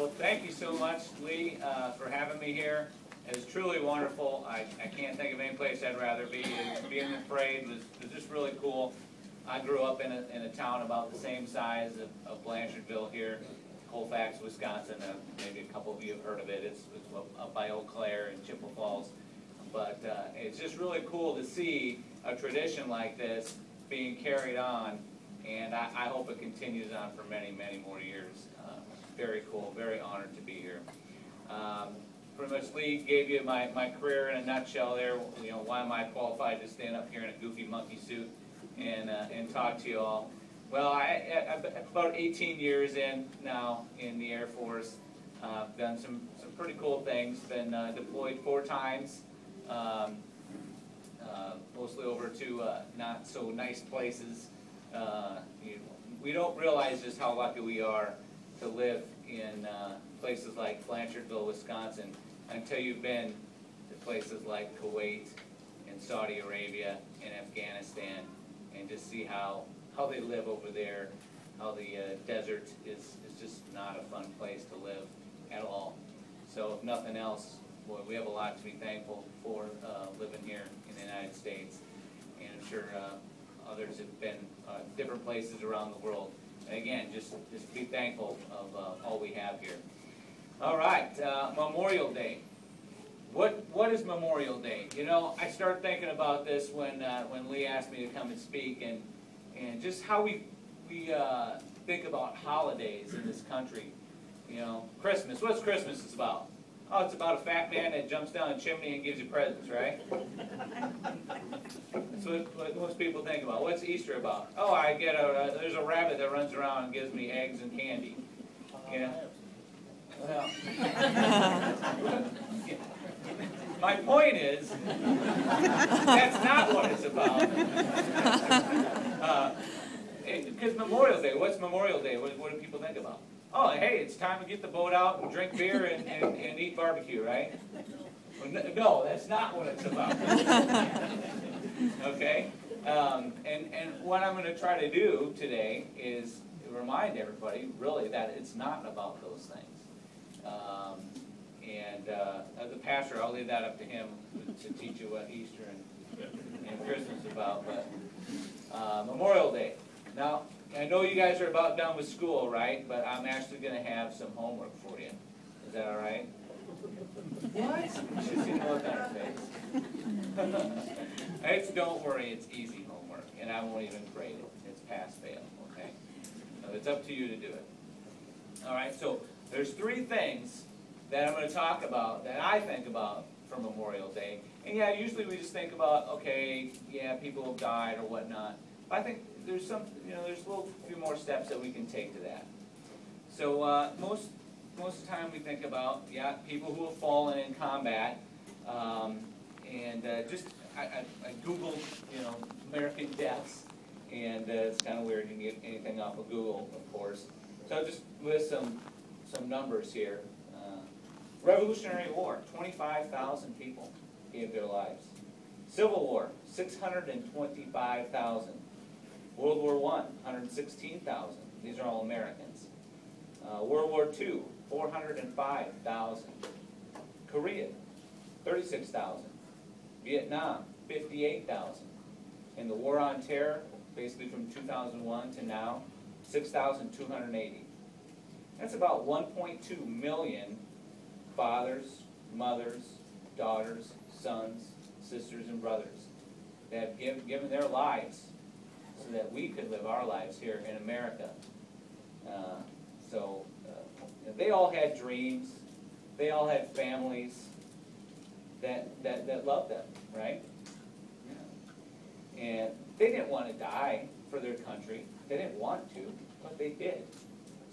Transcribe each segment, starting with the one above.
Well, thank you so much, Lee, for having me here. It was truly wonderful. I can't think of any place I'd rather be. Being in the parade was just really cool. I grew up in a town about the same size of Blanchardville here, Colfax, Wisconsin. Maybe a couple of you have heard of it. It's up by Eau Claire and Chippewa Falls. But it's just really cool to see a tradition like this being carried on, and I hope it continues on for many, many more years. Very cool, very honored to be here. Pretty much Lee gave you my career in a nutshell there. You know, why am I qualified to stand up here in a goofy monkey suit and talk to you all? Well, I'm about 18 years in now in the Air Force. Done some pretty cool things. Been deployed 4 times, mostly over to not so nice places. We don't realize just how lucky we are to live in places like Blanchardville, Wisconsin, until you've been to places like Kuwait and Saudi Arabia and Afghanistan, and just see how they live over there, how the desert is just not a fun place to live at all. So if nothing else, boy, we have a lot to be thankful for living here in the United States, and I'm sure others have been different places around the world. And again, just be thankful of all we have here. All right, Memorial Day. What is Memorial Day? You know, I started thinking about this when Lee asked me to come and speak, and just how we think about holidays in this country. You know, Christmas. What's Christmas about? Oh, it's about a fat man that jumps down a chimney and gives you presents, right? That's what most people think about. What's Easter about? Oh, I get there's a rabbit that runs around and gives me eggs and candy. You know? Well, my point is, that's not what it's about. Because Memorial Day, what's Memorial Day? What do people think about? Oh, hey, it's time to get the boat out and drink beer and eat barbecue, right? Well, no, that's not what it's about. Okay? And what I'm going to try to do today is remind everybody, really, that it's not about those things. As a pastor, I'll leave that up to him to teach you what Easter and Christmas is about. But Memorial Day. Now, I know you guys are about done with school, right? But I'm actually going to have some homework for you. Is that all right? What? You should see the look on her face. Don't worry, it's easy homework, and I won't even grade it. It's pass-fail, okay? So it's up to you to do it. All right, so there's 3 things that I'm going to talk about that I think about for Memorial Day. And yeah, usually we just think about, okay, yeah, people have died or whatnot. But I think there's some, there's a few more steps that we can take to that. So most of the time we think about, yeah, people who have fallen in combat, and I Googled, American deaths, and it's kind of weird. You can get anything off of Google, of course. So I'll just list some numbers here. Revolutionary War, 25,000 people gave their lives. Civil War, 625,000. World War I, 116,000. These are all Americans. World War II, 405,000. Korea, 36,000. Vietnam, 58,000. And the War on Terror, basically from 2001 to now, 6,280. That's about 1.2 million fathers, mothers, daughters, sons, sisters, and brothers that have given their lives so that we could live our lives here in America. They all had dreams. They all had families that loved them, right? Yeah. And they didn't want to die for their country. They didn't want to, but they did.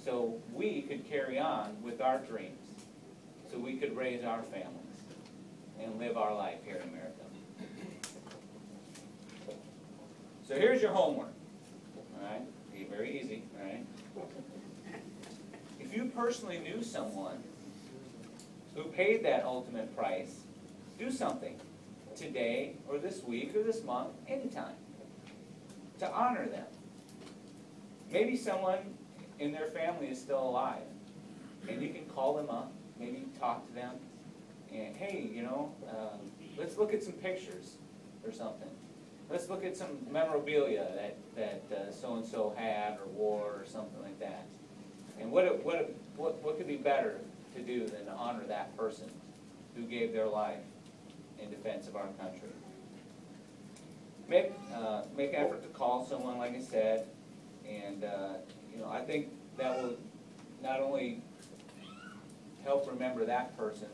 So we could carry on with our dreams. So we could raise our families and live our life here in America. So here's your homework. All right? Be very easy, all right? If you personally knew someone who paid that ultimate price, do something today or this week or this month, anytime, to honor them. Maybe someone in their family is still alive. And you can call them up, maybe talk to them, and hey, let's look at some pictures or something. Let's look at some memorabilia that so-and-so had or wore or something like that. And what could be better to do than to honor that person who gave their life in defense of our country? Make an effort to call someone, like I said, and I think that will not only help remember that person,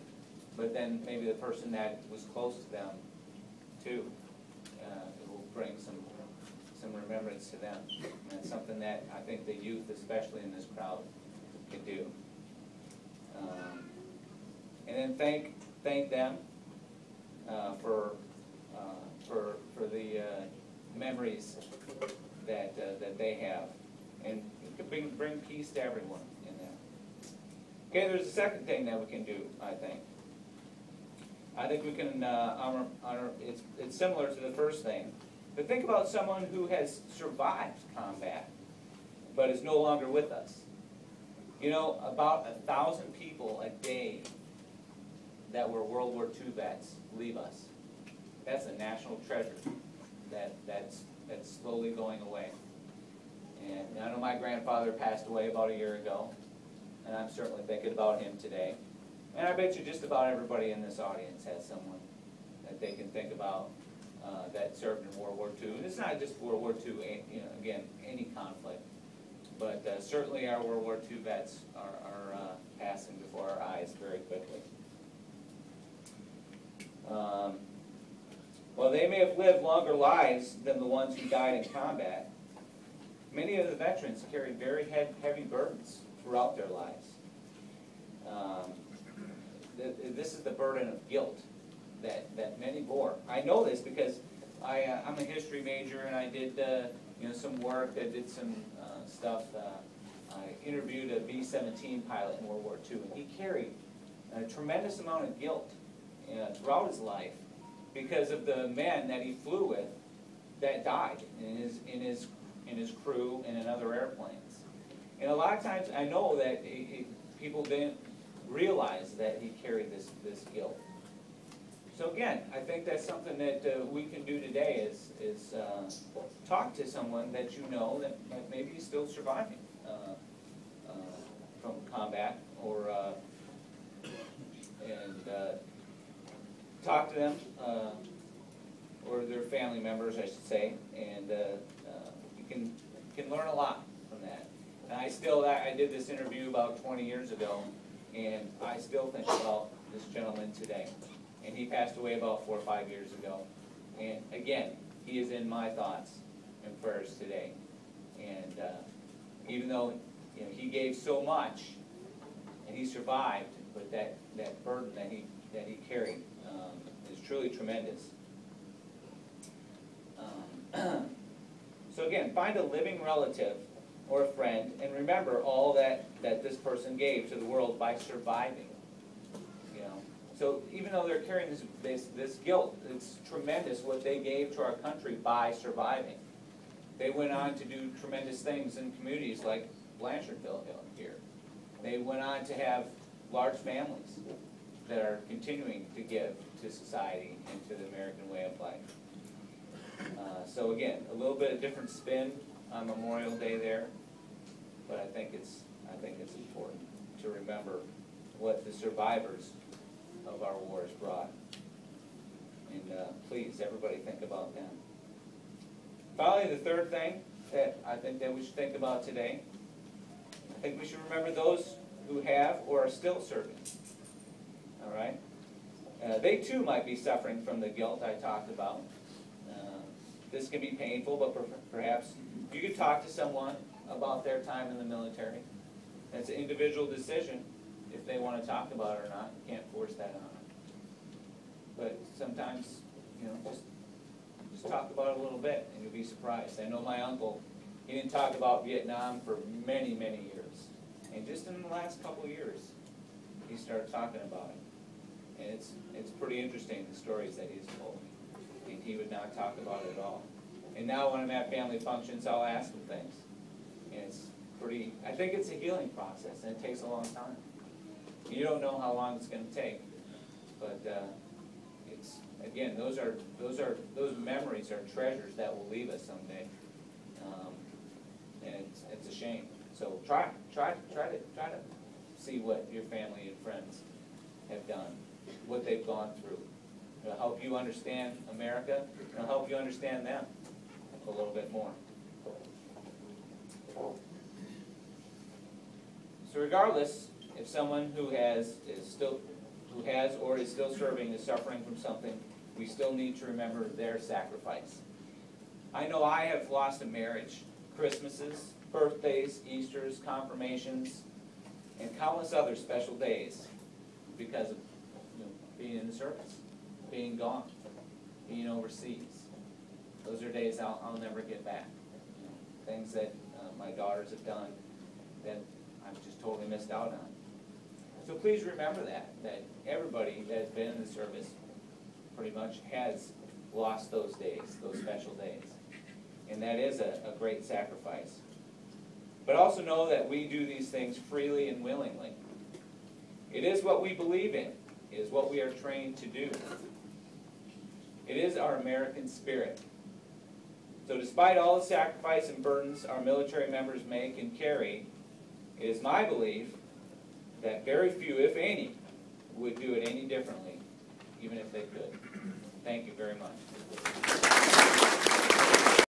but then maybe the person that was close to them too. It will bring some remembrance to them. And that's something that I think the youth, especially in this crowd, can do. And then thank them for the memories that they have, and it can bring peace to everyone in that. Okay, there's a second thing that we can do. I think we can honor. It's similar to the first thing, but think about someone who has survived combat, but is no longer with us. About 1,000 people a day that were World War II vets leave us. That's a national treasure that's slowly going away. And I know my grandfather passed away about a year ago, and I'm certainly thinking about him today. And I bet you just about everybody in this audience has someone that they can think about that served in World War II. And it's not just World War II, again, any conflict. But certainly our World War II vets are passing before our eyes very quickly. While they may have lived longer lives than the ones who died in combat, many of the veterans carried very heavy burdens throughout their lives. This is the burden of guilt that many bore. I know this because I'm a history major, and I did some work. I did some stuff. I interviewed a B-17 pilot in World War II, and he carried a tremendous amount of guilt throughout his life because of the men that he flew with that died in his crew and in other airplanes. And a lot of times I know that people didn't realize that he carried this guilt. So again, I think that's something that we can do today is talk to someone that you know that maybe is still surviving from combat, or talk to them, or their family members, I should say, and you can learn a lot from that. And I did this interview about 20 years ago, and I still think about this gentleman today. And he passed away about 4 or 5 years ago. And again, he is in my thoughts and prayers today. And even though he gave so much, and he survived, but that burden that he carried is truly tremendous. So again, find a living relative or a friend, and remember all that this person gave to the world by surviving. So even though they're carrying this guilt, it's tremendous what they gave to our country by surviving. They went on to do tremendous things in communities like Blanchardville here. They went on to have large families that are continuing to give to society and to the American way of life. So again, a little bit of different spin on Memorial Day there, but I think it's important to remember what the survivors of our wars brought. And please, everybody, think about them. Finally, the third thing that I think that we should think about today, I think we should remember those who have or are still serving. All right? They too might be suffering from the guilt I talked about. This can be painful, but perhaps you could talk to someone about their time in the military. It's an individual decision if they want to talk about it or not. You can't force that on them. But sometimes, just talk about it a little bit, and you'll be surprised. I know my uncle, he didn't talk about Vietnam for many, many years. And just in the last couple of years, he started talking about it. And it's pretty interesting, the stories that he's told me. And he would not talk about it at all. And now when I'm at family functions, I'll ask him things. And it's pretty, I think it's a healing process, and it takes a long time. You don't know how long it's going to take, but it's, again, those memories are treasures that will leave us someday, and it's a shame. So try to see what your family and friends have done, what they've gone through. It'll help you understand America. It'll help you understand them a little bit more. So regardless, if someone who has or is still serving is suffering from something, we still need to remember their sacrifice. I know I have lost a marriage, Christmases, birthdays, Easters, confirmations, and countless other special days because of being in the service, being gone, being overseas. Those are days I'll never get back. Things that my daughters have done that I've just totally missed out on. So please remember that everybody that has been in the service pretty much has lost those days, those special days. And that is a great sacrifice. But also know that we do these things freely and willingly. It is what we believe in. It is what we are trained to do. It is our American spirit. So despite all the sacrifice and burdens our military members make and carry, it is my belief that very few, if any, would do it any differently, even if they could. Thank you very much.